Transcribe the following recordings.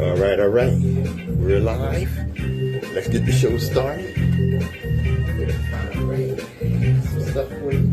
All right. We're live. Let's get the show started. All right. Some stuff for you.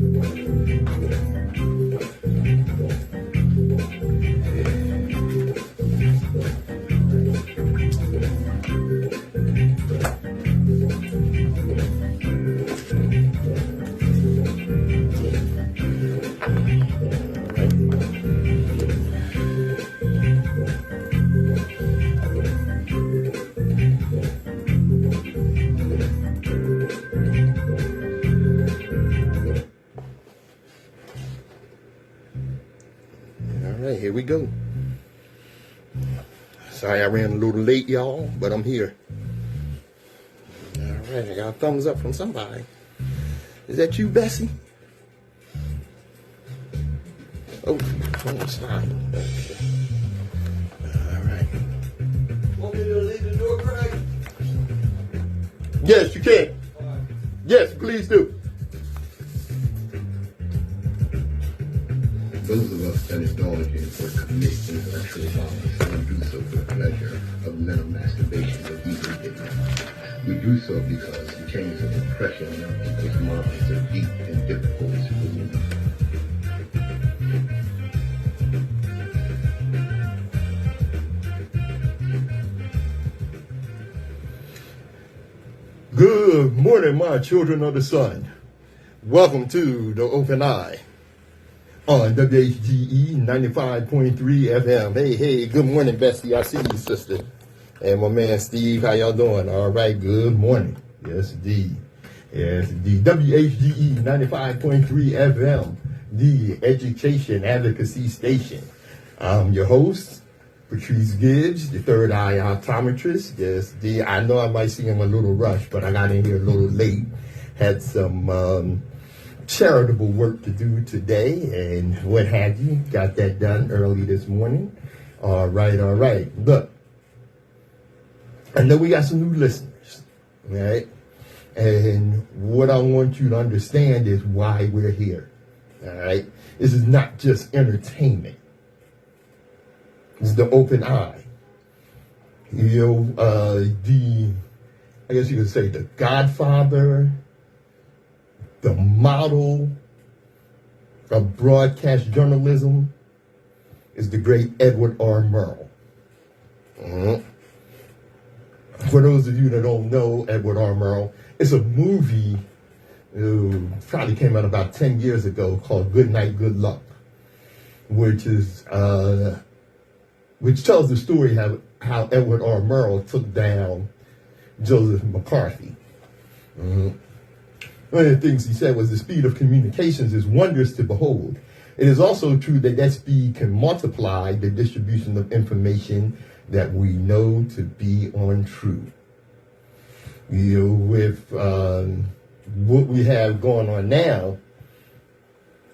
Here we go. Sorry I ran a little late, y'all, but I'm here. All right, I got a thumbs up from somebody. Is that you, Bessie? Oh, phone sliding. Okay. All right. Want me to leave the door, Craig? Yes, you can. Yes, please do. Those of us that indulge in or commit intellectual violence don't do so for the pleasure of mental masturbation or evil ignorance. We do so because the chains of oppression in our people's minds are deep and difficult to remove. Good morning, my children of the sun. Welcome to the Open Eye on WHGE 95.3 FM. Hey, good morning, Bessie. I see you, sister. And my man, Steve, how y'all doing? All right, good morning. Yes, indeed. WHGE 95.3 FM, the education advocacy station. I'm your host, Patrice Gibbs, the third eye optometrist. Yes, I know I might seem a little rushed, but I got in here a little late. Had some charitable work to do today and what have you. Got that done early this morning. All right. Look, I know we got some new listeners, right? And what I want you to understand is why we're here, all right? This is not just entertainment. It's the Open Eye. I guess you could say the godfather, the model of broadcast journalism is the great Edward R. Murrow. For those of you that don't know Edward R. Murrow, it's a movie probably came out about 10 years ago called Good Night, Good Luck, which tells the story how Edward R. Murrow took down Joseph McCarthy. One of the things he said was the speed of communications is wondrous to behold. It is also true that speed can multiply the distribution of information that we know to be untrue. With what we have going on now,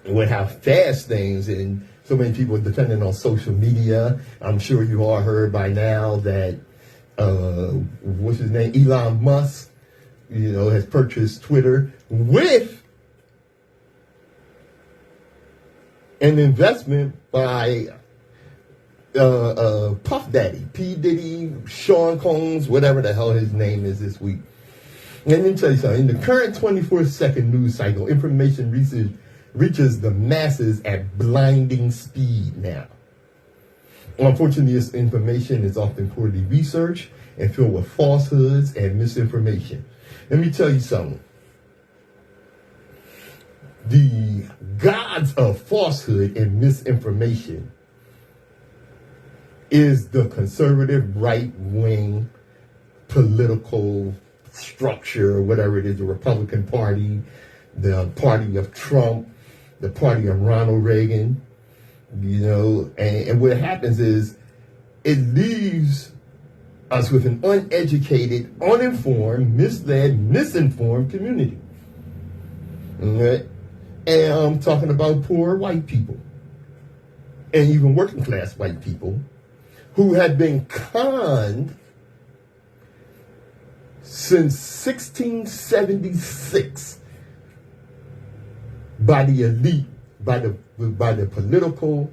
with how fast things and so many people are depending on social media. I'm sure you all heard by now that, what's his name, Elon Musk, has purchased Twitter with an investment by Puff Daddy, P. Diddy, Sean Combs, whatever the hell his name is this week. And let me tell you something. In the current 24-second news cycle, information reaches the masses at blinding speed now. Unfortunately, this information is often poorly researched and filled with falsehoods and misinformation. Let me tell you something. The gods of falsehood and misinformation is the conservative right-wing political structure, whatever it is, the Republican Party, the party of Trump, the party of Ronald Reagan, and what happens is it leaves us with an uneducated, uninformed, misled, misinformed community. Okay? And I'm talking about poor white people and even working class white people who have been conned since 1676 by the elite, by the political,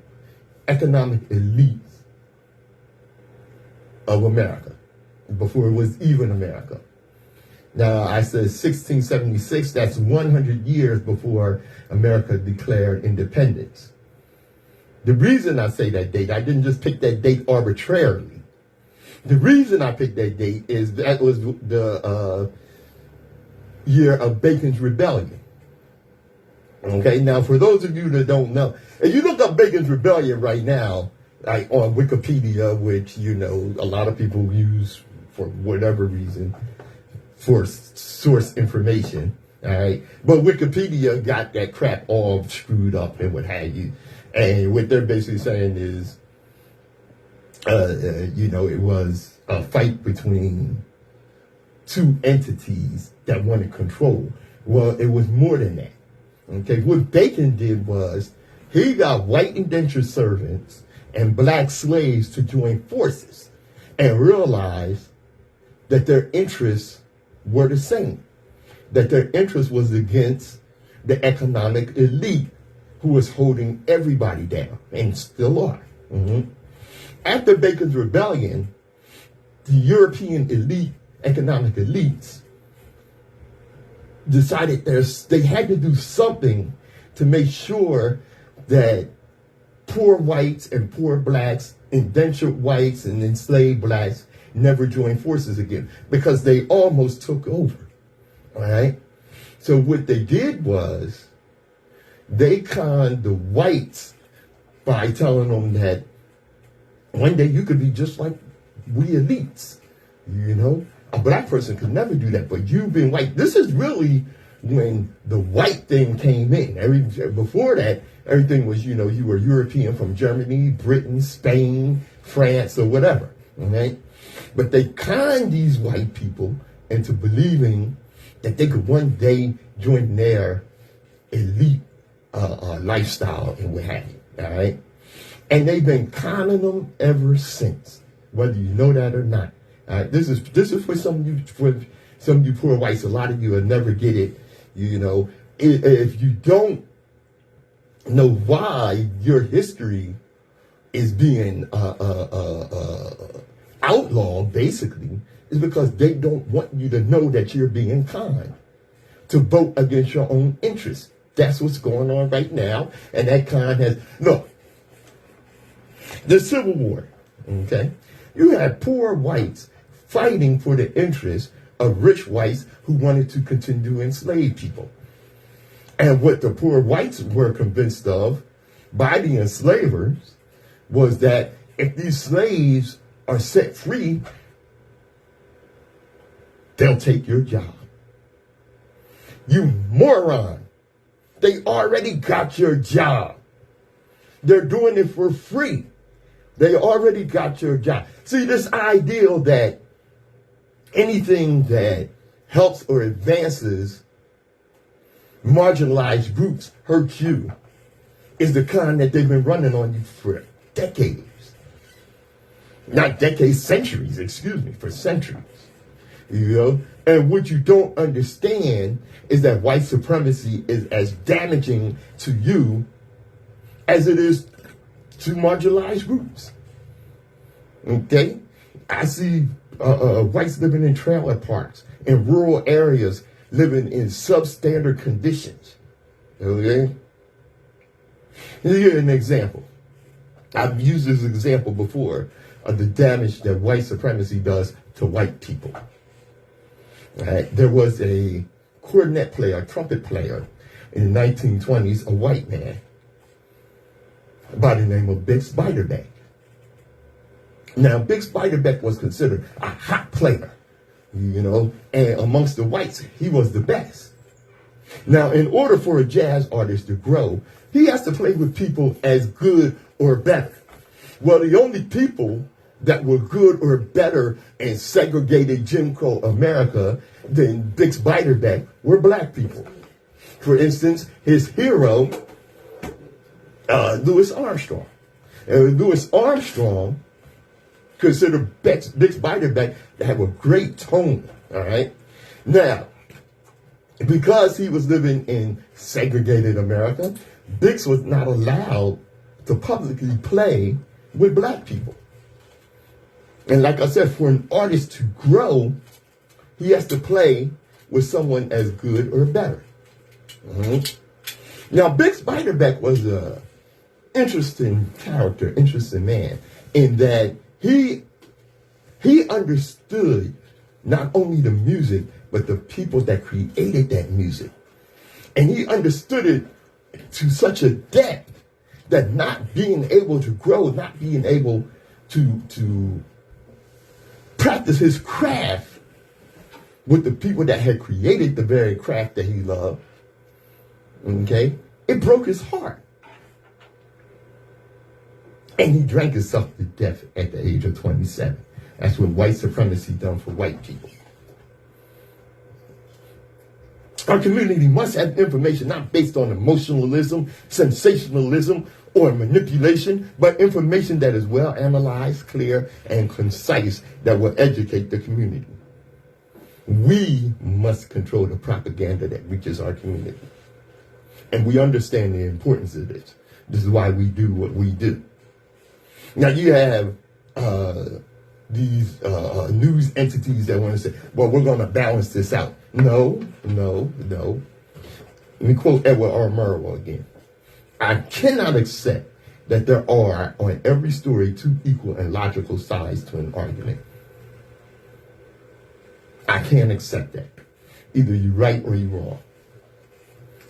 economic elites of America, before it was even America. Now, I said 1676, that's 100 years before America declared independence. The reason I say that date, I didn't just pick that date arbitrarily. The reason I picked that date is that was the year of Bacon's Rebellion. Okay, now for those of you that don't know, if you look up Bacon's Rebellion right now, like on Wikipedia, which, you know, a lot of people use for whatever reason for source information, all right? But Wikipedia got that crap all screwed up and what have you. And what they're basically saying is, you know, it was a fight between two entities that wanted control. Well, it was more than that. Okay, what Bacon did was he got white indentured servants and black slaves to join forces and realized that their interests were the same, that their interest was against the economic elite who was holding everybody down and still are. After Bacon's Rebellion, the European elite, economic elites, decided they had to do something to make sure that poor whites and poor blacks, indentured whites and enslaved blacks never joined forces again, because they almost took over. All right? So what they did was they conned the whites by telling them that one day you could be just like we elites, you know? A black person could never do that, but you being white, this is really when the white thing came in. Before that, everything was, you know, you were European from Germany, Britain, Spain, France, or whatever, okay? But they conned these white people into believing that they could one day join their elite lifestyle and what have you, all right? And they've been conning them ever since, whether you know that or not. This is for some of you poor whites. A lot of you will never get it. You know, if you don't know why your history is being outlawed, basically, is because they don't want you to know that you're being conned to vote against your own interests. That's what's going on right now, and that con has look. The Civil War, okay? You had poor whites fighting for the interests of rich whites who wanted to continue to enslave people. And what the poor whites were convinced of by the enslavers was that if these slaves are set free, they'll take your job. You moron. They already got your job. They're doing it for free. They already got your job. See, this ideal that anything that helps or advances marginalized groups hurts you is the kind that they've been running on you for decades. Not decades, centuries, excuse me, for centuries. You know? And what you don't understand is that white supremacy is as damaging to you as it is to marginalized groups. Okay? I see whites living in trailer parks, in rural areas, living in substandard conditions. Okay? Here's an example. I've used this example before of the damage that white supremacy does to white people. Right? There was a cornet player, a trumpet player in the 1920s, a white man by the name of Bix Beiderbecke. Now, Bix Beiderbecke was considered a hot player, you know, and amongst the whites, he was the best. Now, in order for a jazz artist to grow, he has to play with people as good or better. Well, the only people that were good or better in segregated Jim Crow America than Bix Beiderbecke were black people. For instance, his hero, Louis Armstrong. Louis Armstrong considered Bix Beiderbecke to have a great tone, all right? Now, because he was living in segregated America, Bix was not allowed to publicly play with black people. And like I said, for an artist to grow, he has to play with someone as good or better. Now, Bix Beiderbecke was a interesting character, interesting man, in that he understood not only the music, but the people that created that music. And he understood it to such a depth that not being able to grow, not being able to practice his craft with the people that had created the very craft that he loved, okay, it broke his heart. And he drank himself to death at the age of 27. That's what white supremacy done for white people. Our community must have information not based on emotionalism, sensationalism, or manipulation, but information that is well analyzed, clear, and concise that will educate the community. We must control the propaganda that reaches our community. And we understand the importance of this. This is why we do what we do. Now you have these news entities that want to say, well, we're going to balance this out. No. Let me quote Edward R. Murrow again. I cannot accept that there are, on every story, two equal and logical sides to an argument. I can't accept that. Either you're right or you're wrong.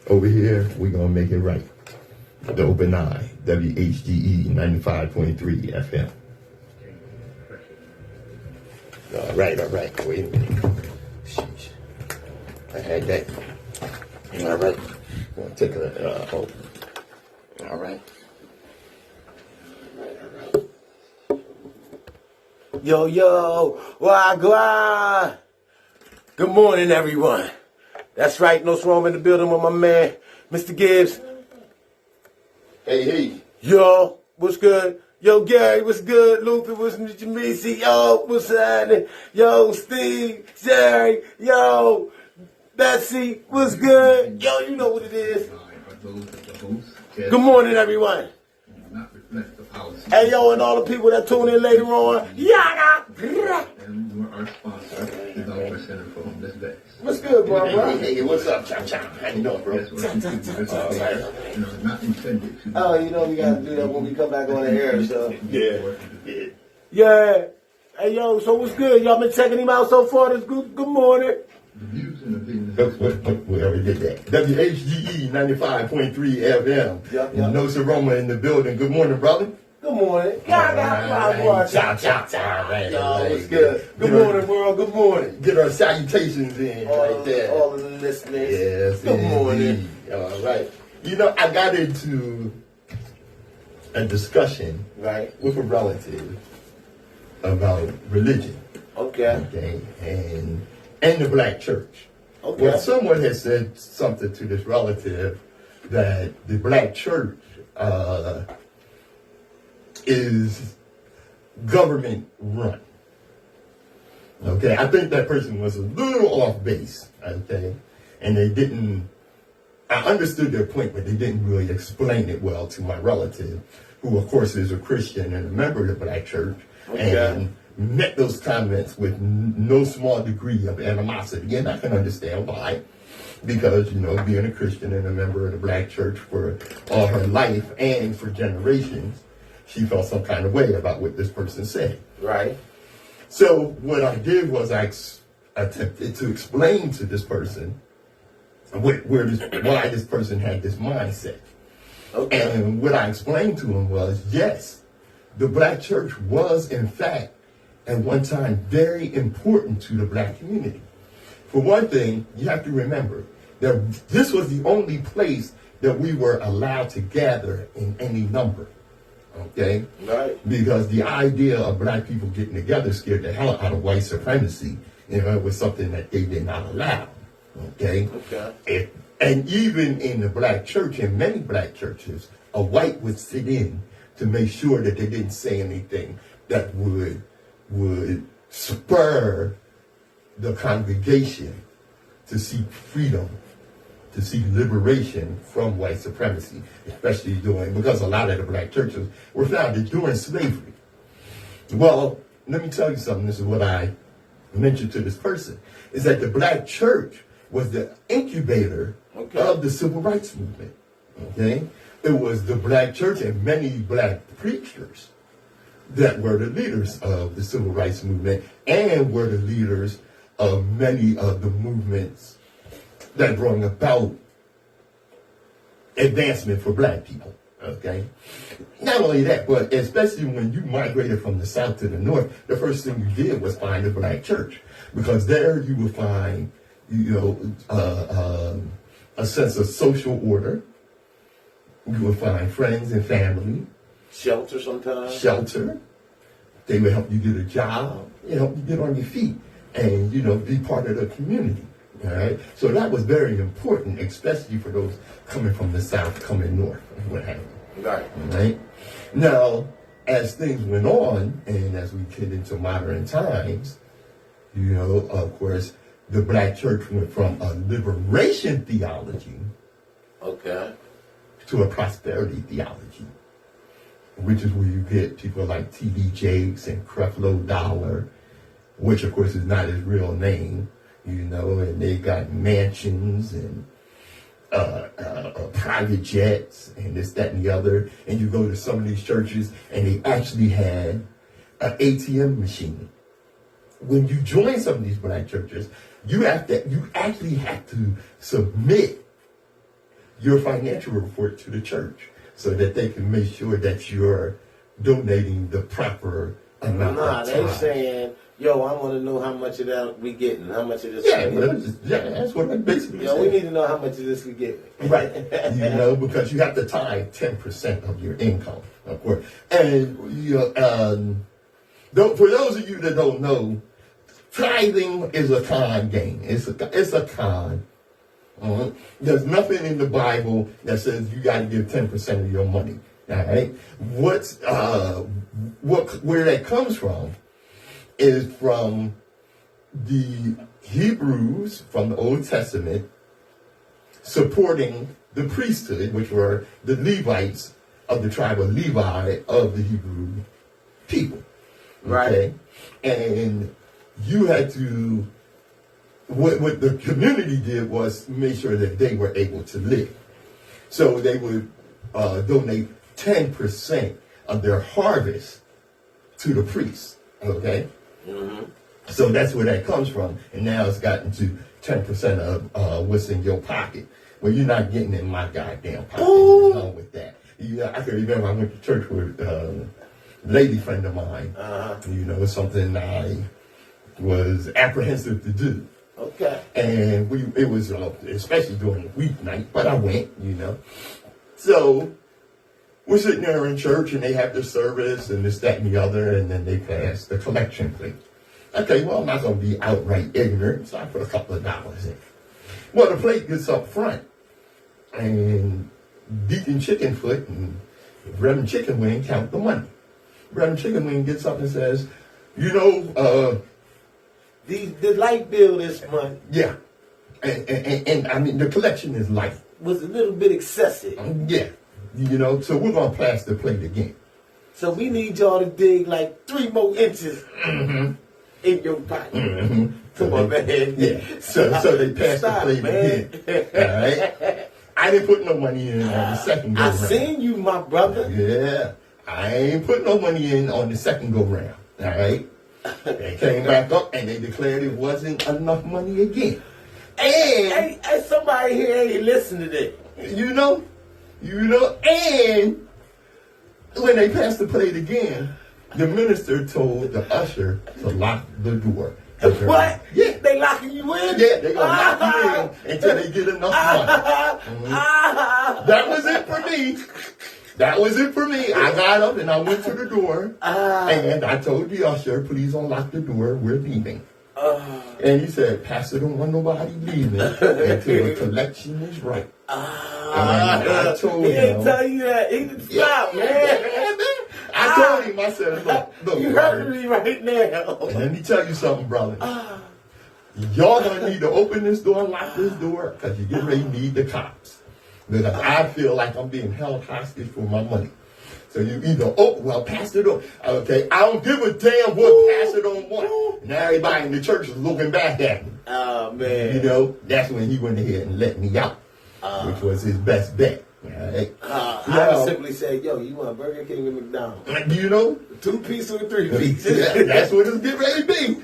Over here, we're going to make it right. The Open Eye, WHGE 95.3 FM. All right. Wait a minute. Sheesh. I had that. All right. I'm going to take a, all right. Yo, wagwan. Good morning, everyone. That's right, Nsoromma in the building with my man, Mr. Gibbs. Hey. Yo, what's good? Yo, Gary, what's good? Luther, what's Jamisi? Yo, what's happening? Yo, Steve, Jerry, yo, Betsy, what's good? Yo, you know what it is. Good morning, everyone. Hey, yo, and all the people that tune in later on. Yaga! And our sponsor, Developer Center for Homeless Vets. What's good, bro? Hey, what's up, Chow? How you doing, bro? Not intended to. Oh, you know we gotta do that when we come back on the air, so. Yeah. Hey, yo, so what's good? Y'all been checking him out so far? This good morning. The views and opinions. We already did that. WHGE 95.3 FM. Yep. Nsoromma in the building. Good morning, brother. Good morning. Chow. Y'all, what's good? Good morning, world. Good morning. Get our salutations in right there. All of the listeners. Yes. Good morning. All right. You know, I got into a discussion with a relative about religion. Okay. And the black church. Okay. Well, someone has said something to this relative that the black church is government run. Okay, I think that person was a little off base. Okay, and I understood their point, but they didn't really explain it well to my relative, who of course is a Christian and a member of the black church, and met those comments with no small degree of animosity, and I can understand why. Because, you know, being a Christian and a member of the black church for all her life and for generations, she felt some kind of way about what this person said. Right. So what I did was I attempted to explain to this person why this person had this mindset. Okay. And what I explained to him was, yes, the black church was, in fact, at one time, very important to the black community. For one thing, you have to remember that this was the only place that we were allowed to gather in any number. Okay? Right. Because the idea of black people getting together scared the hell out of white supremacy. You know, it was something that they did not allow. Okay? And even in the black church, in many black churches, a white would sit in to make sure that they didn't say anything that would spur the congregation to seek freedom, to seek liberation from white supremacy, especially because a lot of the black churches were founded during slavery. Well, let me tell you something. This is what I mentioned to this person, is that the black church was the incubator of the civil rights movement. Okay? It was the black church and many black preachers that were the leaders of the civil rights movement and were the leaders of many of the movements that brought about advancement for black people. Okay? Not only that, but especially when you migrated from the south to the north, the first thing you did was find a black church, because there you would find, a sense of social order. You would find friends and family. Shelter sometimes. Shelter. They would help you get a job, help you get on your feet, and, be part of the community. All right? So that was very important, especially for those coming from the south, coming north, and what have you. Right? Now, as things went on, and as we get into modern times, of course, the black church went from a liberation theology to a prosperity theology, which is where you get people like T.D. Jakes and Creflo Dollar, which of course is not his real name, and they got mansions and private jets and this, that, and the other. And you go to some of these churches and they actually had an ATM machine. When you join some of these black churches, you actually have to submit your financial report to the church so that they can make sure that you're donating the proper amount of time. They're saying, yo, I want to know how much of that we getting, how much of this that's what I basically we need to know how much of this we getting. Right. Because you have to tithe 10% of your income, of course. And, for those of you that don't know, tithing is a con game. It's a con. There's nothing in the Bible that says you got to give 10% of your money. All right. Where that comes from is from the Hebrews from the Old Testament supporting the priesthood, which were the Levites of the tribe of Levi of the Hebrew people. Okay? And you had to, what the community did was make sure that they were able to live. So they would donate 10% of their harvest to the priests. Okay? So that's where that comes from. And now it's gotten to 10% of what's in your pocket. Well, you're not getting in my goddamn pocket. What's wrong with that? I can remember I went to church with a lady friend of mine. Something I was apprehensive to do. Okay. And it was, especially during the weeknight, but I went, So we're sitting there in church and they have their service and this, that, and the other, and then they pass the collection plate. Okay, well, I'm not going to be outright ignorant, so I put a couple of dollars in. Well, the plate gets up front, and Deacon Chickenfoot and Reverend Chicken Wing count the money. Reverend Chicken Wing gets up and says, the light bill this month. Yeah. And I mean, the collection is light. Was a little bit excessive. Yeah. So we're going to pass the plate again. So we need y'all to dig like 3 more inches in your pocket. Come on, man. Yeah. So they passed the plate again. All right. I didn't put no money in on the second go round. I seen you, my brother. Yeah. I ain't put no money in on the second go round. All right. They came back up and they declared it wasn't enough money again. And hey, somebody here ain't listening to this. And when they passed the plate again, the minister told the usher to lock the door. What? Yeah. They locking you in? Yeah, they gonna lock you in until they get enough money. That was it for me. I got up and I went to the door and I told the usher, please unlock the door, we're leaving. And he said, Pastor don't want nobody leaving until the collection is right. And I told him. He didn't tell you that. He didn't stop, man. I told him, I said, look, you heard me right now. And let me tell you something, brother. Y'all gonna need to open this door and lock this door because you're getting ready to need the cops. Because I feel like I'm being held hostage for my money. So you either, oh, well, Pastor don't, okay, I don't give a damn what Pastor don't want. And now everybody in the church is looking back at me. Oh, man. You know, that's when he went ahead and let me out, which was his best bet. Right? I would simply say, yo, you want Burger King or McDonald's? You know? 2-piece or 3-piece? Yeah, that's what it's getting ready to be.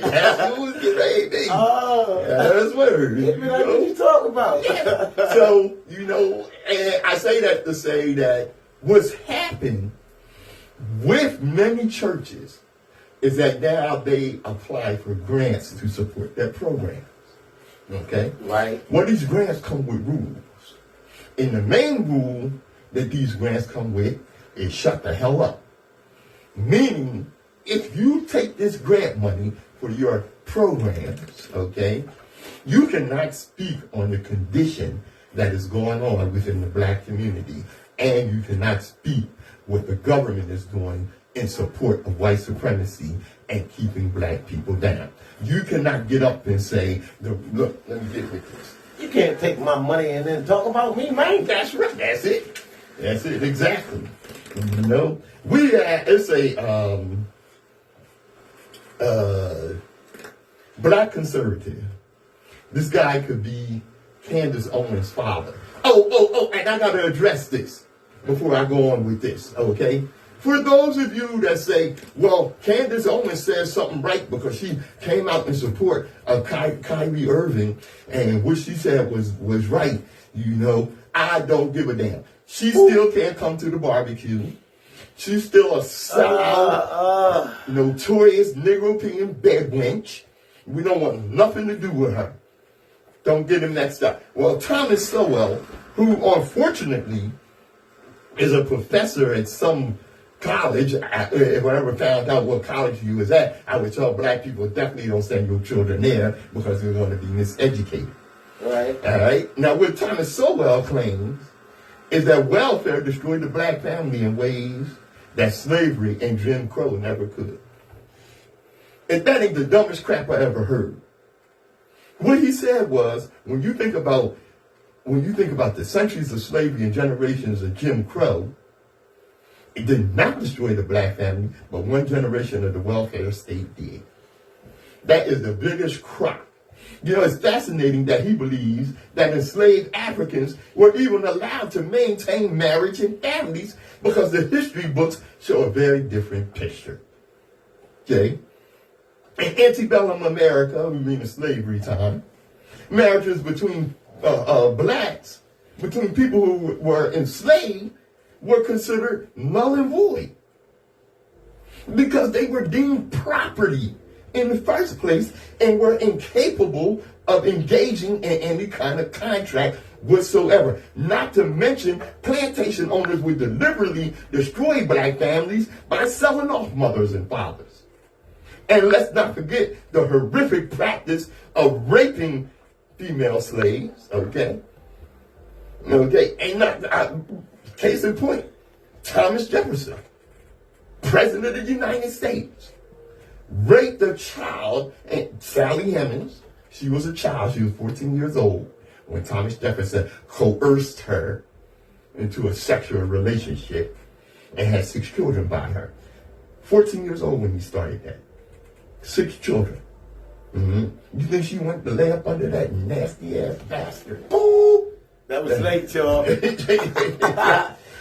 That's what it's getting ready to be. That's word. What you talking about? Yeah. So, you know, and I say that to say that what's happened with many churches is that now they apply for grants to support their programs. Okay? Right. Well, these grants come with rules. And the main rule that these grants come with is shut the hell up. Meaning, if you take this grant money for your programs, okay, you cannot speak on the condition that is going on within the black community, and you cannot speak what the government is doing in support of white supremacy and keeping black people down. You cannot get up and say, look, let me get with this. You can't take my money and then talk about me, man. That's right. That's it. That's it. Exactly. You know, it's a black conservative. This guy could be Candace Owens' father. Oh, and I got to address this before I go on with this, okay? For those of you that say, well, Candace Owens says something right because she came out in support of Kyrie Irving, and what she said was right, you know, I don't give a damn. She still can't come to the barbecue. She's still a sellout, notorious Negro peeing bed wench. We don't want nothing to do with her. Don't get him mixed up. Well, Thomas Sowell, who unfortunately is a professor at some college, if I ever found out what college you was at, I would tell black people definitely don't send your children there because they're going to be miseducated. Right. All right. Now, what Thomas Sowell claims is that welfare destroyed the black family in ways that slavery and Jim Crow never could. And that ain't the dumbest crap I ever heard. What he said was, when you think about the centuries of slavery and generations of Jim Crow, it did not destroy the black family, but one generation of the welfare state did. That is the biggest crock. You know, it's fascinating that he believes that enslaved Africans were even allowed to maintain marriage and families because the history books show a very different picture. Okay? In antebellum America, we mean in slavery time, marriages between blacks, between people who were enslaved, were considered null and void because they were deemed property in the first place and were incapable of engaging in any kind of contract whatsoever. Not to mention, plantation owners would deliberately destroy black families by selling off mothers and fathers. And let's not forget the horrific practice of raping female slaves, okay? Okay, case in point, Thomas Jefferson, President of the United States, raped a child, and Sally Hemings, she was a child, she was 14 years old, when Thomas Jefferson coerced her into a sexual relationship and had 6 children by her. 14 years old when he started that. 6 children. You think she went to lay up under that nasty ass bastard? Boom! That was late, y'all.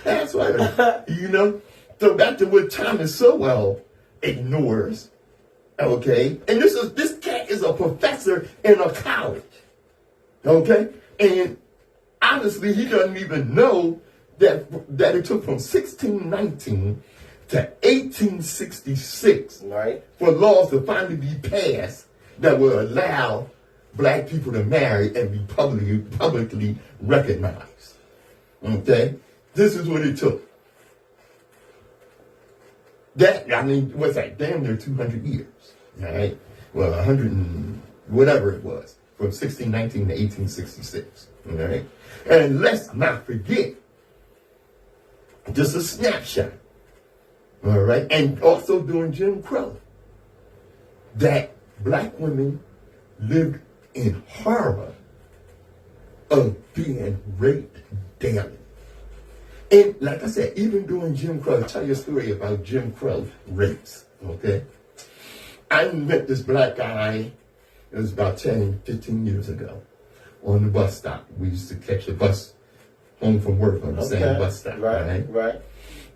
That's why, you know. So back to what Thomas Sowell ignores, okay? And this cat is a professor in a college, okay? And honestly, he doesn't even know that it took from 1619 to 1866 right, for laws to finally be passed that will allow black people to marry and be publicly recognized. Okay? This is what it took. What's that? Damn near 200 years. All right? Well, 100 and whatever it was, from 1619 to 1866. All right? And let's not forget, just a snapshot. All right? And also during Jim Crow, that black women lived in horror of being raped daily. And like I said, even during Jim Crow, I'll tell you a story about Jim Crow rapes, okay? I met this black guy, it was about 10, 15 years ago, on the bus stop. We used to catch the bus home from work on the same bus stop, right? Right.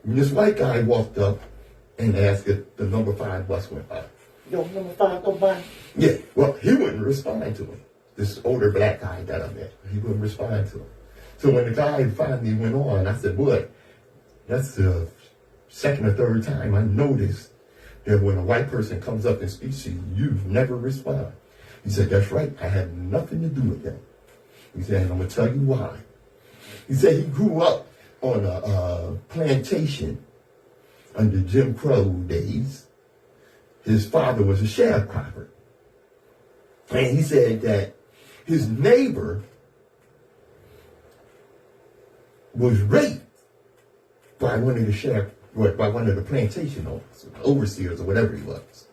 And this white guy walked up and asked if the number 5 bus went by. Yo, number 5 go by? Yeah, well, he wouldn't respond to him. This older black guy that I met, he wouldn't respond to him. So when the guy finally went on, I said, boy, that's the second or third time I noticed that when a white person comes up and speaks to you, you never respond. He said, that's right, I had nothing to do with that. He said, and I'm going to tell you why. He said he grew up on a plantation under Jim Crow days. His father was a sharecropper. And he said that his neighbor was raped by one of the plantation owners, overseers or whatever he was.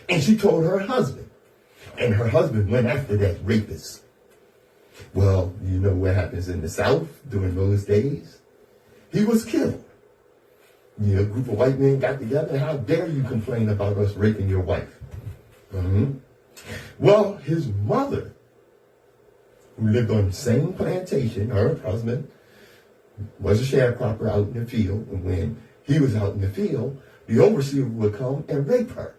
And she told her husband. And her husband went after that rapist. Well, you know what happens in the South during those days? He was killed. You know, a group of white men got together. How dare you complain about us raping your wife? Well, his mother, who lived on the same plantation, her husband was a sharecropper out in the field. And when he was out in the field, the overseer would come and rape her.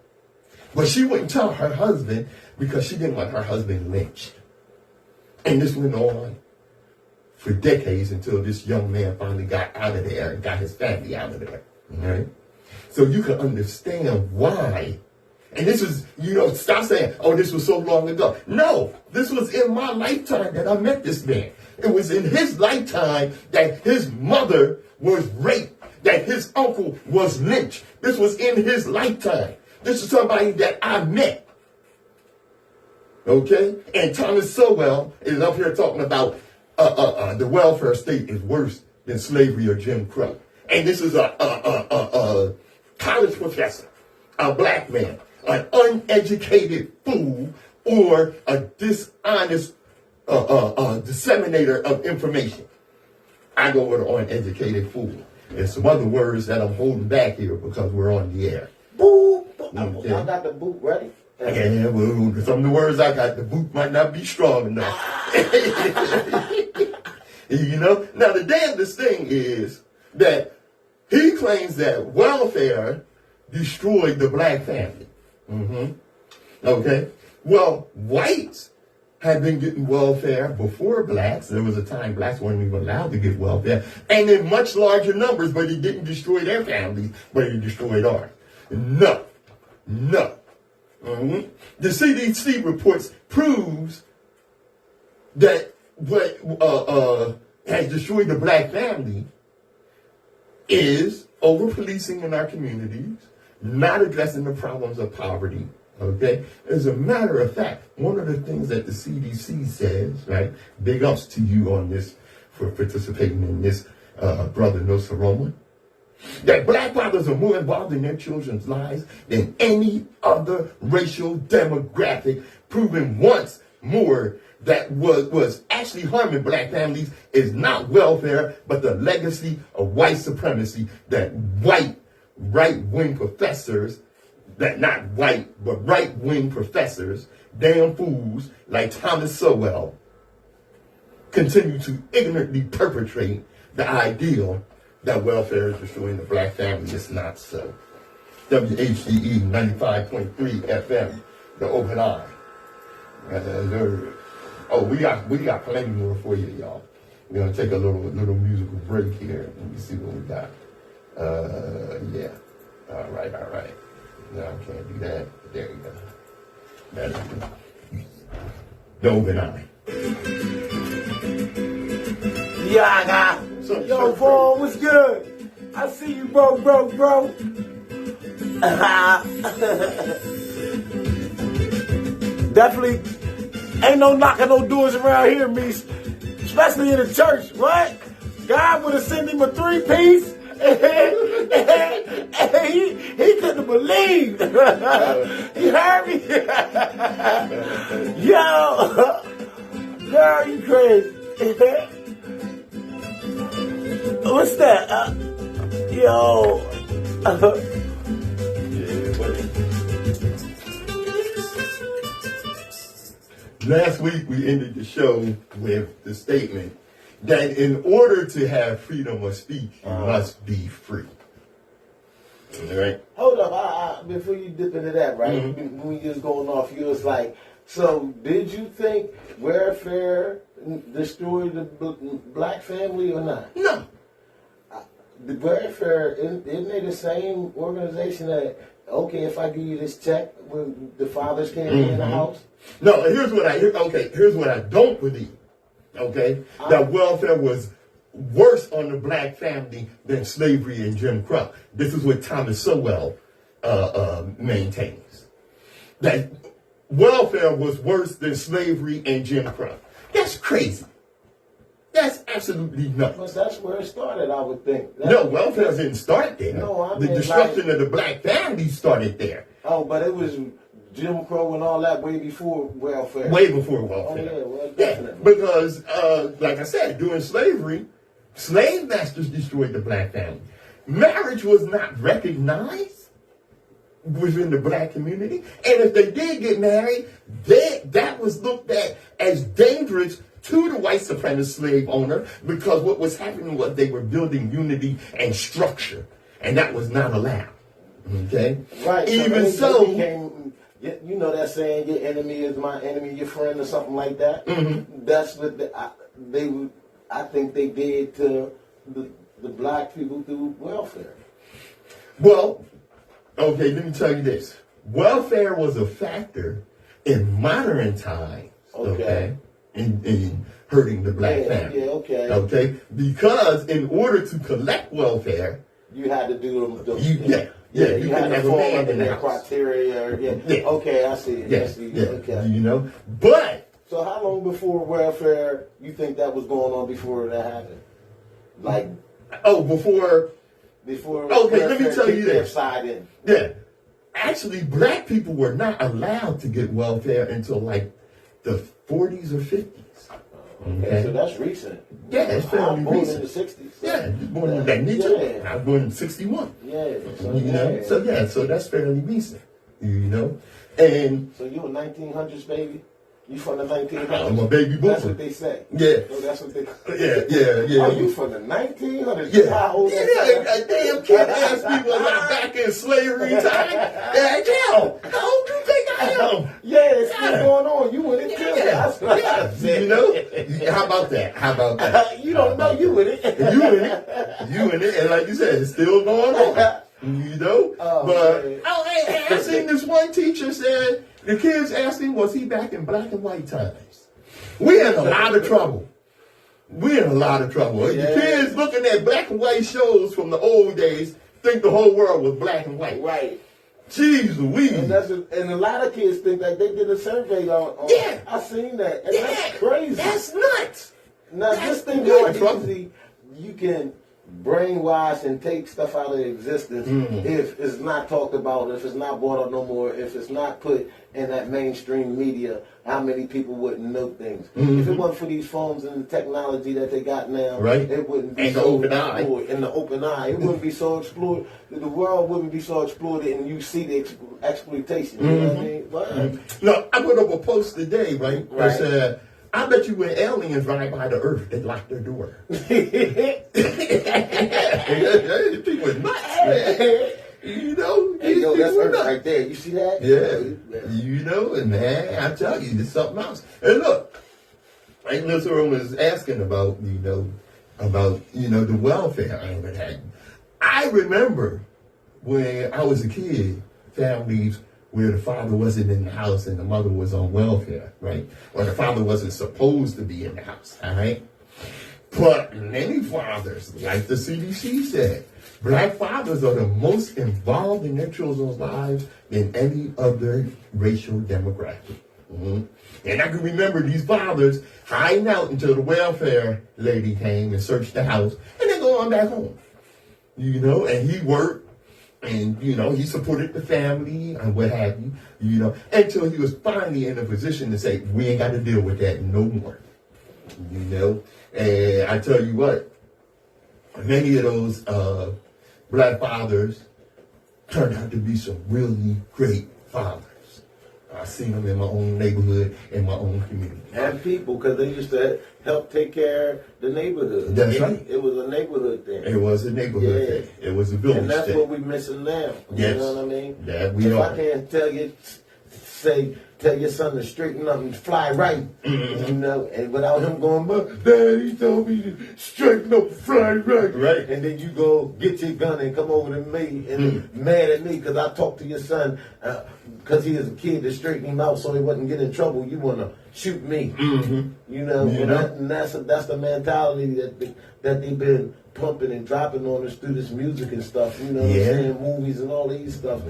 But she wouldn't tell her husband because she didn't want her husband lynched. And this went on for decades until this young man finally got out of there and got his family out of there. Right? So you can understand why. And this was, you know, stop saying, oh, this was so long ago. No, this was in my lifetime that I met this man. It was in his lifetime that his mother was raped, that his uncle was lynched. This was in his lifetime. This is somebody that I met. Okay? And Thomas Sowell is up here talking about the welfare state is worse than slavery or Jim Crow. And this is a college professor, a black man, an uneducated fool, or a dishonest disseminator of information. I go with an uneducated fool. There's some other words that I'm holding back here because we're on the air. Boop. Okay. I got the boot ready. Yeah, well, some of the words I got, the boot might not be strong enough. You know? Now, the damnedest thing is that he claims that welfare destroyed the black family. Okay? Well, whites had been getting welfare before blacks. There was a time blacks weren't even allowed to get welfare. And in much larger numbers, but it didn't destroy their families, but it destroyed ours. No. The CDC reports proves that what has destroyed the black family is over-policing in our communities, not addressing the problems of poverty, okay? As a matter of fact, one of the things that the CDC says, right, big ups to you on this for participating in this, brother Nsoromma, that black fathers are more involved in their children's lives than any other racial demographic, proving once more that was actually harming black families is not welfare, but the legacy of white supremacy that white right-wing professors, that not white, but right-wing professors, damn fools like Thomas Sowell, continue to ignorantly perpetrate the ideal that welfare is destroying the black family. It's not so. WHGE 95.3 FM, the Open Eye. We got plenty more for you, y'all. We're gonna take a little musical break here. Let me see what we got. Yeah. All right. No, I can't do that. There you go. That's the Open Eye. Yeah, yo, Vaughn, what's good? I see you, bro. Definitely ain't no knocking no doors around here, me. Especially in the church, what? God would have sent him a 3-piece. He couldn't believe. He heard me. Yo, girl, you crazy. What's that? Yo. Yeah, buddy. Last week we ended the show with the statement that in order to have freedom of speech, you must be free. All right? Hold up, before you dip into that, right? When we just going off, you was like, so did you think welfare destroyed the black family or not? No. The welfare, isn't they the same organization that, okay, if I give you this check, when the fathers can't be in the house? No, here's what I don't believe. Okay? That welfare was worse on the black family than slavery and Jim Crow. This is what Thomas Sowell maintains. That welfare was worse than slavery and Jim Crow. That's crazy. That's absolutely nuts. But that's where it started, I would think. No, welfare didn't start there. No, I the mean, destruction of the black family started there. Oh, but it was Jim Crow and all that way before welfare. Way before welfare. Oh, yeah, well, definitely. Yeah, because, like I said, during slavery, slave masters destroyed the black family. Marriage was not recognized within the black community. And if they did get married, that was looked at as dangerous to the white supremacist slave owner, because what was happening was they were building unity and structure, and that was not allowed. Okay? Right. Even so they became, you know that saying, your enemy is my enemy, your friend, or something like that? That's what I think they did to the black people through welfare. Well, okay, let me tell you this. Welfare was a factor in modern times, okay, in hurting the black family. Yeah, okay. Okay? Because in order to collect welfare, you had to do them. you had to have a fall man under in the their house. criteria. Yeah. Okay, I see it. I see it. Okay. You know? But So how long before welfare you think that was going on before that happened? Like, before okay, let me tell you this. Side in. Yeah. Actually, black people were not allowed to get welfare until like the 40s or 50s. Okay, so that's recent. Yeah, it's fairly I'm born recent. in the 60s. So. Yeah, you born in that nature. Yeah. I was born in 61. Yeah. So, You know? So that's fairly recent. You know? And so you a 1900s baby? You from the 1900s? I'm a baby boomer. That's what they say. Yeah. So that's what they Yeah. Are you from the 1900s? Yeah. How old A damn kid asked me was I back in slavery time. How old do you think I am? Yeah, it's still going on. You with it too. That's what I said. You know? How about that? You don't know you with it. You in it, and like you said, it's still going on. You know? I seen this one teacher said, the kids asked him, was he back in black and white times? We in a lot of trouble. The kids looking at black and white shows from the old days think the whole world was black and white. Right. Jeez Louise. And a lot of kids think that they did a survey on I seen that. And that's crazy. That's nuts. Now just think how easy you can brainwash and take stuff out of existence if it's not talked about, if it's not brought up no more, if it's not put in that mainstream media. How many people wouldn't know things? If it wasn't for these phones and the technology that they got now, it wouldn't be so explored. In the open eye, it wouldn't be so explored. The world wouldn't be so exploited, and you see the exploitation. You know what I mean? No, I put up a post today, right? That said, I bet you when aliens ride by the earth, they lock their door. People are nuts, man. You know? That's earth right there. You see that? Yeah. You know, and man, I tell you, there's something else. And look, like Nsoromma is asking about, the welfare. I remember when I was a kid, families where the father wasn't in the house and the mother was on welfare, right? Or the father wasn't supposed to be in the house, all right? But many fathers, like the CDC said, black fathers are the most involved in their children's lives than any other racial demographic. And I can remember these fathers hiding out until the welfare lady came and searched the house, and then going back home. And he worked, and, he supported the family and what have you, until he was finally in a position to say, we ain't got to deal with that no more. And I tell you what, many of those black fathers turned out to be some really great fathers. I've seen them in my own neighborhood, in my own community. And people, because they used to help take care of the neighborhood. That's right. It was a neighborhood thing. It was a neighborhood thing. It was a village And that's thing. what we're missing now. Yes. You know what I mean? That we if are. I can't tell your son to straighten up and fly right, you know, and without him going, but Dad, he told me to straighten up and fly right. Right. And then you go get your gun and come over to me and mad at me because I talked to your son because he is a kid to straighten him out so he wouldn't get in trouble. You want to shoot me. You know, and that's the mentality that they've been pumping and dropping on us through this music and stuff, you know what I'm saying? Movies and all these stuff.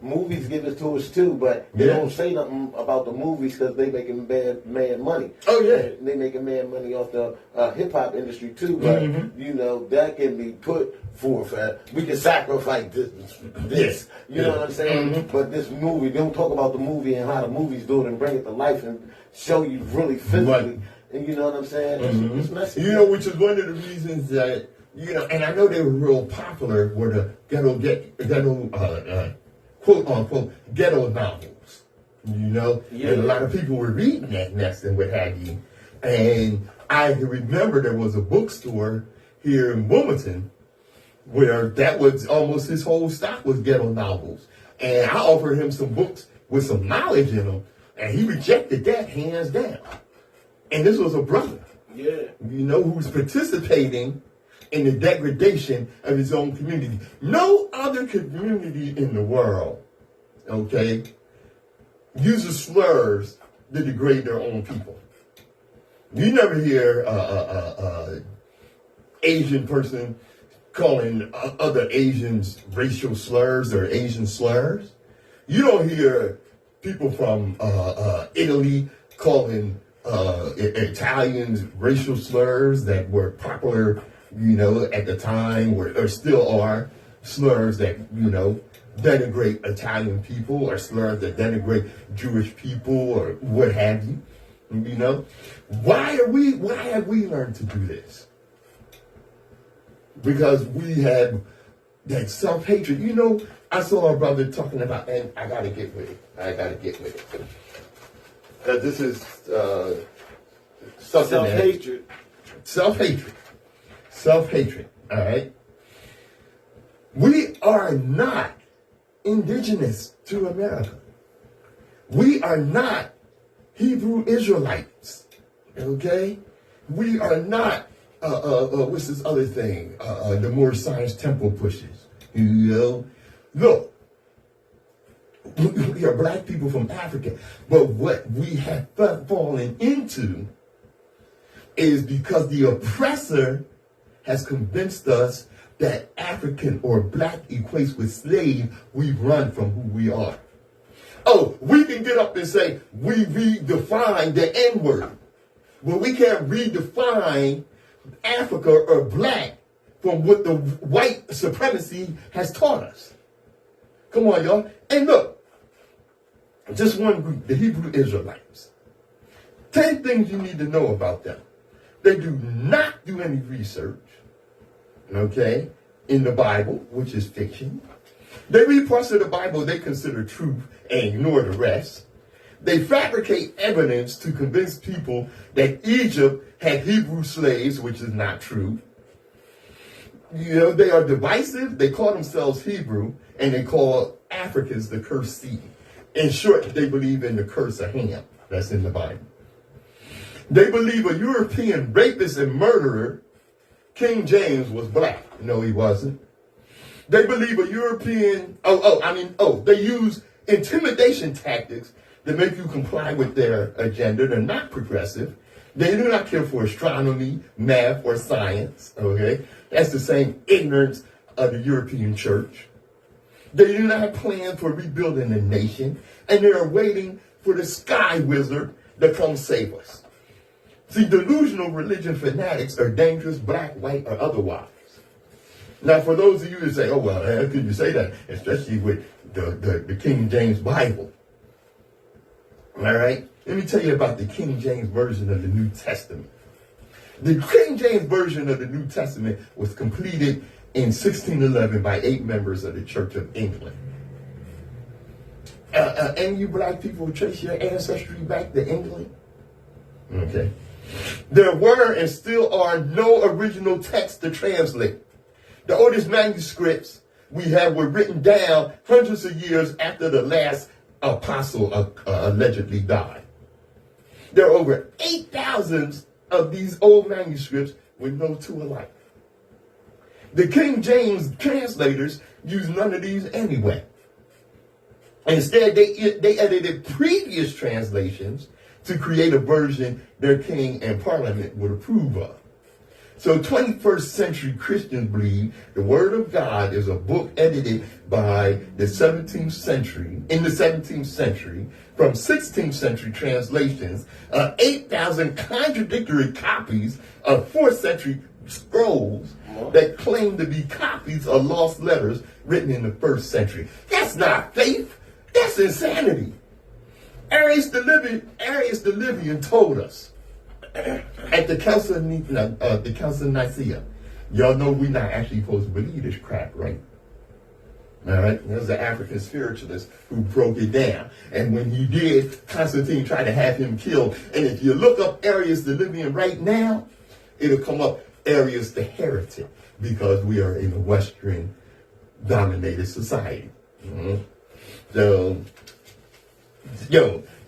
Movies give it to us too, but they don't say nothing about the movies because they making mad money. Oh, yeah. They making mad money off the hip-hop industry too, but, you know, that can be put forth. We can sacrifice this. You know what I'm saying? But this movie, they don't talk about the movie and how the movie's doing and bring it to life and show you really physically. Right. And you know what I'm saying? It's messy. You know, which is one of the reasons that, you know, and I know they were real popular were the ghetto quote unquote, ghetto novels. You know? Yeah. And a lot of people were reading that next and what have you. And I remember there was a bookstore here in Wilmington where that was almost his whole stock was ghetto novels. And I offered him some books with some knowledge in them, and he rejected that hands down. And this was a brother, you know, who's participating in the degradation of his own community. No other community in the world, okay, uses slurs to degrade their own people. You never hear Asian person calling other Asians racial slurs or Asian slurs. You don't hear people from Italy calling Italians racial slurs that were popular, you know, at the time, or still are slurs that, you know, denigrate Italian people, or slurs that denigrate Jewish people, or what have you. You know, why have we learned to do this? Because we had that self-hatred. You know, I saw our brother talking about, and I gotta get with it. This is something self-hatred, all right? We are not indigenous to America. We are not Hebrew Israelites, okay? We are not, what's this other thing? The more science temple pushes, you know? Look, we are black people from Africa, but what we have fallen into is because the oppressor has convinced us that African or black equates with slave, we run from who we are. Oh, we can get up and say we redefine the N-word, but we can't redefine Africa or black from what the white supremacy has taught us. Come on, y'all. And look, just one group, the Hebrew Israelites. 10 things you need to know about them. They do not do any research, okay, in the Bible, which is fiction. They read parts of the Bible they consider truth and ignore the rest. They fabricate evidence to convince people that Egypt had Hebrew slaves, which is not true. You know, they are divisive. They call themselves Hebrew, and they call Africans the cursed seed. In short, they believe in the curse of Ham. That's in the Bible. They believe a European rapist and murderer, King James, was black. No, he wasn't. They believe a European, they use intimidation tactics to make you comply with their agenda. They're not progressive. They do not care for astronomy, math, or science, okay? That's the same ignorance of the European church. They do not have plans for rebuilding the nation, and they are waiting for the sky wizard to come save us. See, delusional religion fanatics are dangerous, black, white, or otherwise. Now, for those of you who say, oh, well, how could you say that? Especially with the King James Bible. All right? Let me tell you about the King James Version of the New Testament. The King James Version of the New Testament was completed in 1611 by 8 members of the Church of England. And you black people trace your ancestry back to England? Okay. There were and still are no original texts to translate. The oldest manuscripts we have were written down hundreds of years after the last apostle allegedly died. There are over 8,000 of these old manuscripts with no two alike. The King James translators used none of these anyway. Instead, they edited previous translations to create a version their king and parliament would approve of. So 21st century Christians believe the Word of God is a book edited by the 17th century, in the 17th century, from 16th century translations, 8,000 contradictory copies of 4th century scrolls that claim to be copies of lost letters written in the 1st century. That's not faith. That's insanity. Arius the Libyan told us at the Council of Nicaea, y'all know we're not actually supposed to believe this crap, right? All right, there's an African spiritualist who broke it down. And when he did, Constantine tried to have him killed. And if you look up Arius the Libyan right now, it'll come up Arius the heretic, because we are in a Western dominated society. Mm-hmm. So,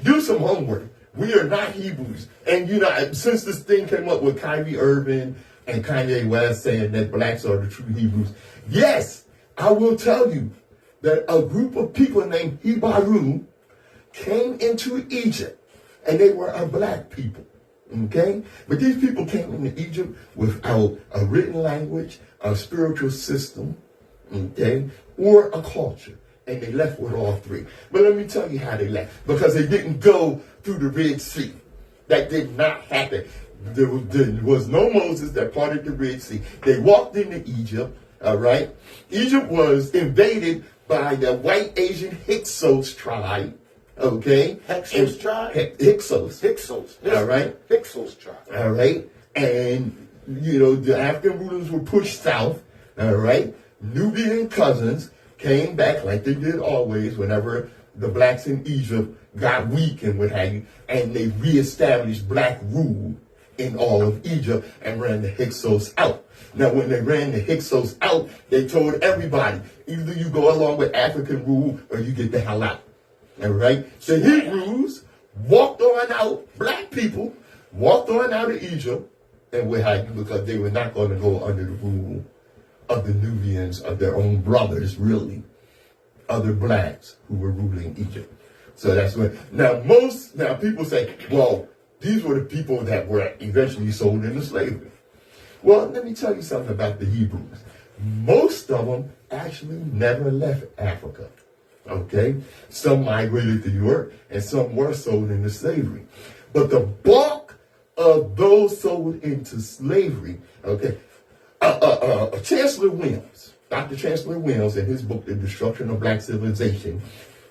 do some homework. We are not Hebrews. And since this thing came up with Kyrie Irving and Kanye West saying that blacks are the true Hebrews, yes, I will tell you that a group of people named Hebrew came into Egypt, and they were a black people. Okay? But these people came into Egypt without a written language, a spiritual system, okay, or a culture. And they left with all three. But let me tell you how they left. Because they didn't go through the Red Sea. That did not happen. There was no Moses that parted the Red Sea. They walked into Egypt, all right? Egypt was invaded by the white Asian Hyksos tribe, okay? Hyksos tribe? Hyksos. Hyksos. All right? Hyksos tribe. All right? And, the African rulers were pushed south, all right? Nubian cousins came back like they did always whenever the blacks in Egypt got weak and what have you, and they reestablished black rule in all of Egypt and ran the Hyksos out. Now, when they ran the Hyksos out, they told everybody, either you go along with African rule or you get the hell out. All right? The Hebrews walked on out, black people walked on out of Egypt and what have you, because they were not going to go under the rule of the Nubians, of their own brothers, really, other blacks who were ruling Egypt. So that's what. Now people say, well, these were the people that were eventually sold into slavery. Well, let me tell you something about the Hebrews. Most of them actually never left Africa. Okay? Some migrated to Europe, and some were sold into slavery. But the bulk of those sold into slavery, okay, Chancellor Williams, Dr. Chancellor Williams, in his book, The Destruction of Black Civilization,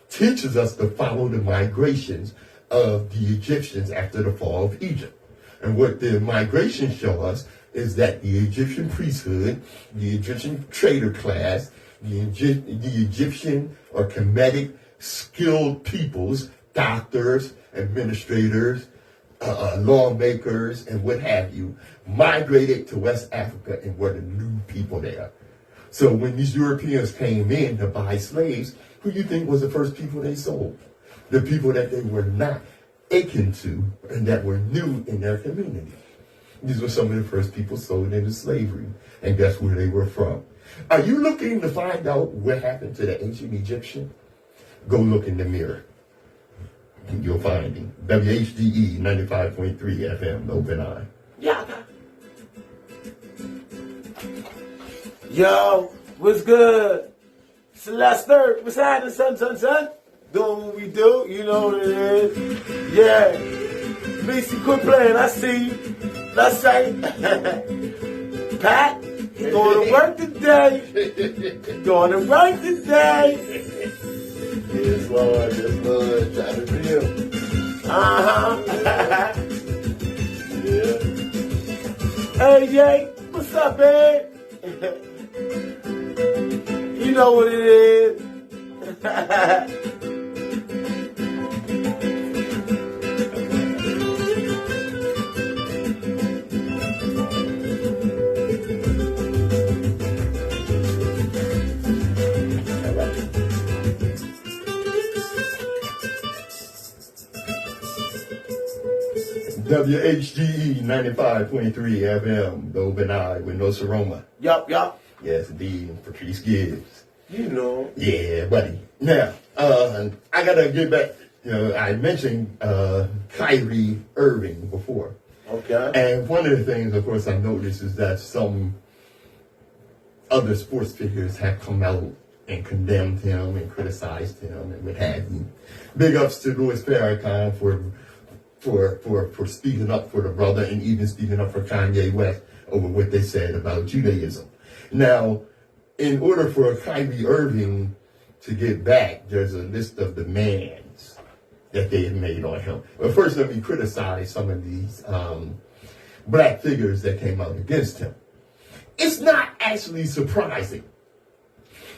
teaches us to follow the migrations of the Egyptians after the fall of Egypt. And what the migrations show us is that the Egyptian priesthood, the Egyptian trader class, the Egyptian or Kemetic skilled peoples, doctors, administrators, lawmakers, and what have you, migrated to West Africa and were the new people there. So when these Europeans came in to buy slaves, who do you think was the first people they sold? The people that they were not akin to and that were new in their community. These were some of the first people sold into slavery, and guess where they were from. Are you looking to find out what happened to the ancient Egyptian? Go look in the mirror. And you'll find him. WHGE 95.3 FM, Open Eye. Yeah. Yo, what's good? Celeste, what's happening, son? Doing what we do, you know what it is. Yeah. Macy, quit playing, I see you. That's right. Pat, you going to work today. Going to work today. Yes, Lord, try to real. Uh-huh. Yeah. DJ, what's up, man? You know what it is. WHGE 95.3 FM, Dobe and I with Nsoromma. Yup. Yes, indeed, Patrice Gibbs. You know. Yeah, buddy. Now, I gotta get back. I mentioned Kyrie Irving before. Okay. And one of the things, of course, I noticed is that some other sports figures have come out and condemned him and criticized him and what have you. Big ups to Louis Farrakhan for speaking up for the brother and even speaking up for Kanye West over what they said about Judaism. Now, in order for Kyrie Irving to get back, there's a list of demands that they have made on him. But first, let me criticize some of these black figures that came out against him. It's not actually surprising,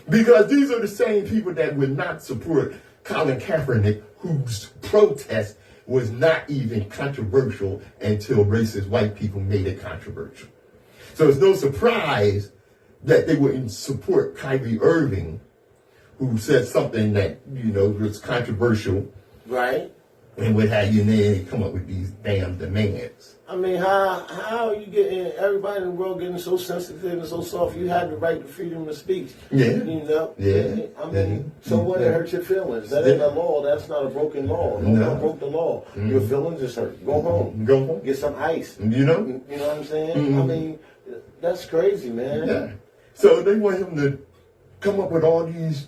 because these are the same people that would not support Colin Kaepernick, whose protest was not even controversial until racist white people made it controversial. So it's no surprise that they wouldn't support Kyrie Irving, who said something that, was controversial. Right. And what have you, and then come up with these damn demands. I mean, how are you getting, everybody in the world getting so sensitive and so soft? You have the right to freedom of speech. Yeah. Yeah. I mean, so what it hurt your feelings? That ain't a law. That's not a broken law. No one broke the law. Your feelings is hurt. Go home. Go home. Get some ice. You know? You know what I'm saying? I mean, that's crazy, man. Yeah. So they want him to come up with all these,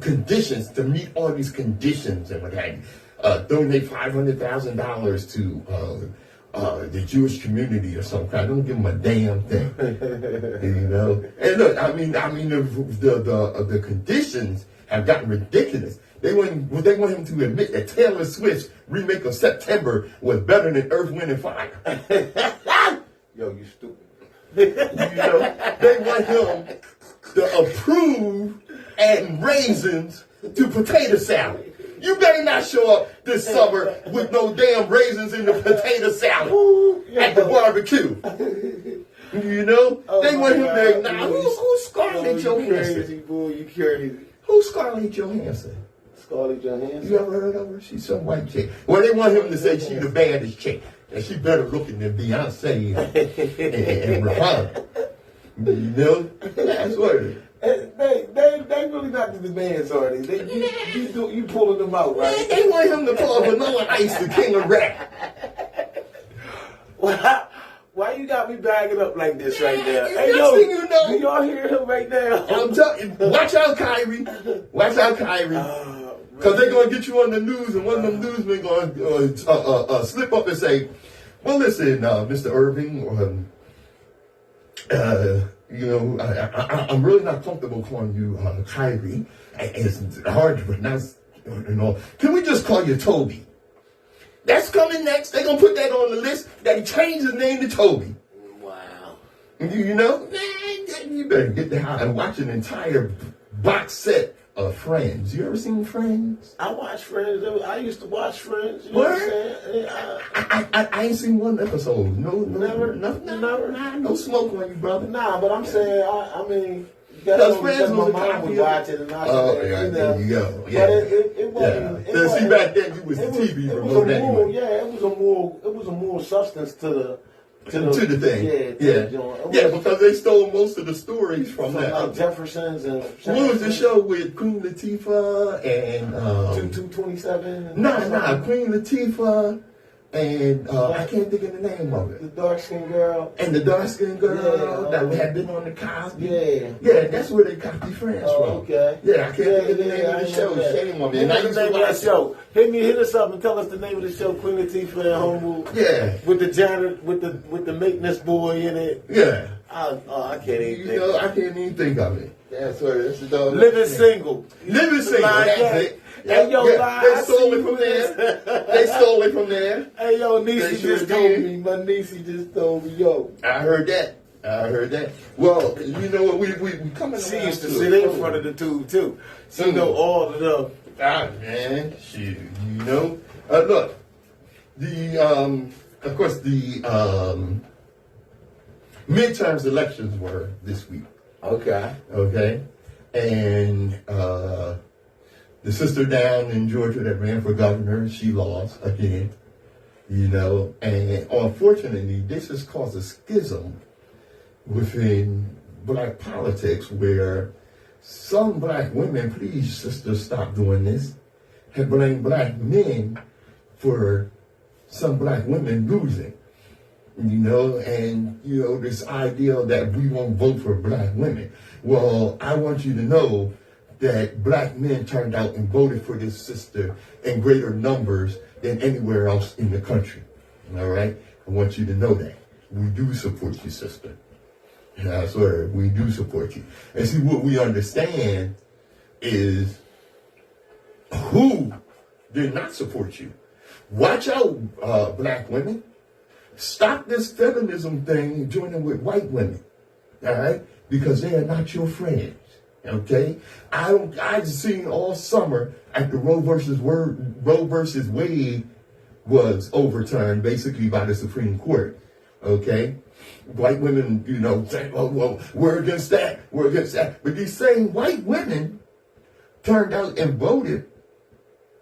conditions, to meet all these conditions and what have you. Donate $500,000 to the Jewish community or some kind. Don't give them a damn thing, And look, I mean, the conditions have gotten ridiculous. They want him to admit that Taylor Swift's remake of September was better than Earth, Wind, and Fire. Yo, you stupid. They want him to approve adding raisins to potato salad. You better not show up this summer with no damn raisins in the potato salad at the barbecue. They want him to acknowledge who's Scarlett Johansson. Crazy, boy, you crazy. Who's Scarlett Johansson? Scarlett Johansson. You ever heard of her? She's some white chick. Well, they want him to say she's the baddest chick, and she better looking than Beyonce and Rihanna. That's what it is. They really not the demands, are they? You pulling them out, right? They want him to pull up Vanilla Ice, the king of rap. Why you got me bagging up like this right now? Hey, yo, do y'all hear him right now? I'm telling you, watch out, Kyrie. Watch out, Kyrie. Because they're going to get you on the news, and one of them newsmen going to slip up and say, well, listen, Mr. Irving, I'm really not comfortable calling you Kyrie. It's hard to pronounce. Can we just call you Toby? That's coming next. They're going to put that on the list that he changed his name to Toby. Wow. You better get the house and watch an entire box set of Friends. You ever seen Friends? I watch Friends. I used to watch Friends. You know what I'm saying? I ain't seen one episode. No, never. No smoke on you, brother. Nah, but I'm saying, I mean, because Friends was my mom was watching, and I said, there you go. Yeah. But it wasn't. Yeah. So see, back then you was the TV remote anyway. Yeah, it was a more substance to the thing. Yeah, because they stole most of the stories from that. Like Jefferson's and what was the show with Queen Latifah and 2227? Nah, Queen Latifah and I can't think of the name of it. The dark skinned girl. And the dark skinned girl that had been on the Cosby. Yeah, that's where they got the Friends from. Okay. Yeah, I can't think of the name of the show. Shame on me. Hit us the name of that show. Hit us up and tell us the name of the show. Queen Latifah and Homewood. Yeah. With the janitor, with the maintenance boy in it. Yeah. I can't even think. I can't even think of it. That's what it's Living Single. Living Single. That's it. Hey, yo, They stole it from there. They stole it from there. Hey, yo, They Niecy sure just told did. me. My Niecy just told me, yo. I heard that. Well, you know what? We coming. She around used to to sit it. in front of the tube, too. She know all of them. Man, shoot, you know. Look, of course, the midterms elections were this week. Okay. Okay, and the sister down in Georgia that ran for governor, she lost again. You know, and unfortunately, this has caused a schism within black politics where some black women, please, sisters, stop doing this, have blamed black men for some black women losing. You know, and, you know, this idea that we won't vote for black women. Well, I want you to know that black men turned out and voted for this sister in greater numbers than anywhere else in the country. All right? I want you to know that. We do support you, sister. I swear, we do support you. And see, what we understand is who did not support you. Watch out, black women. Stop this feminism thing joining with white women. All right? Because they are not your friends. Okay? I've seen all summer after Roe versus Wade was overturned basically by the Supreme Court. Okay? White women, you know, say, oh, well, we're against that. But these same white women turned out and voted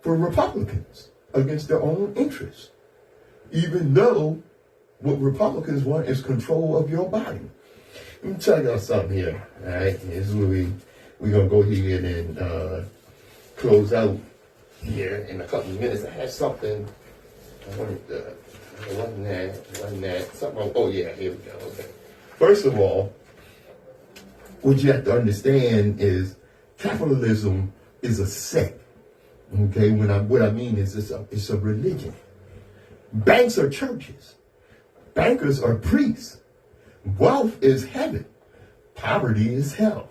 for Republicans against their own interests. Even though what Republicans want is control of your body. Let me tell y'all something here. All right? This is where we're going to go here and close out here in a couple of minutes. I had something. I wanted to. It wasn't that. Something. Oh, yeah, here we go. Okay. First of all, what you have to understand is capitalism is a sect. Okay? What I mean is it's a religion. Banks are churches. Bankers are priests. Wealth is heaven. Poverty is hell.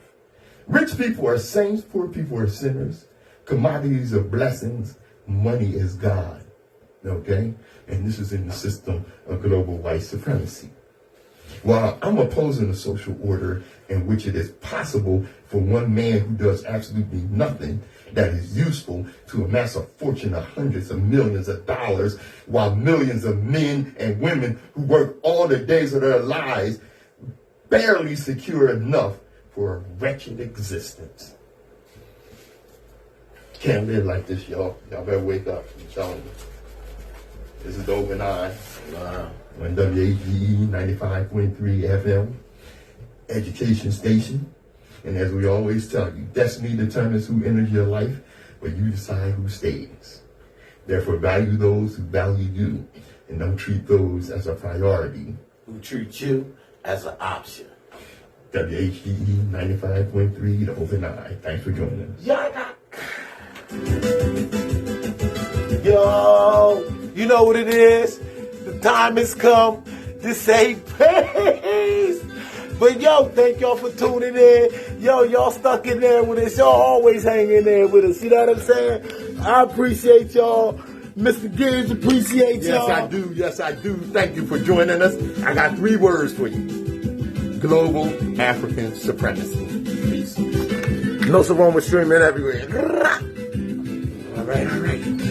Rich people are saints. Poor people are sinners. Commodities are blessings. Money is God. Okay? And this is in the system of global white supremacy. While I'm opposing a social order in which it is possible for one man who does absolutely nothing that is useful to amass a fortune of hundreds of millions of dollars, while millions of men and women who work all the days of their lives barely secure enough for a wretched existence. Can't live like this, y'all. Y'all better wake up. I'm telling you. This is the Open Eye. Wow. On WHGE 95.3 FM, education station. And as we always tell you, destiny determines who enters your life, but you decide who stays. Therefore, value those who value you, and don't treat those as a priority Who treat you as an option. WHGE 95.3, the Open Eye. Thanks for joining us. Yo, you know what it is? The time has come to say peace. But yo, thank y'all for tuning in. Yo, y'all stuck in there with us. Y'all always hang in there with us. You know what I'm saying? I appreciate y'all. Mr. Gibbs, appreciate y'all. Yes, I do. Thank you for joining us. I got 3 words for you. Global African supremacy. Peace. Nsoromma streaming everywhere. All right.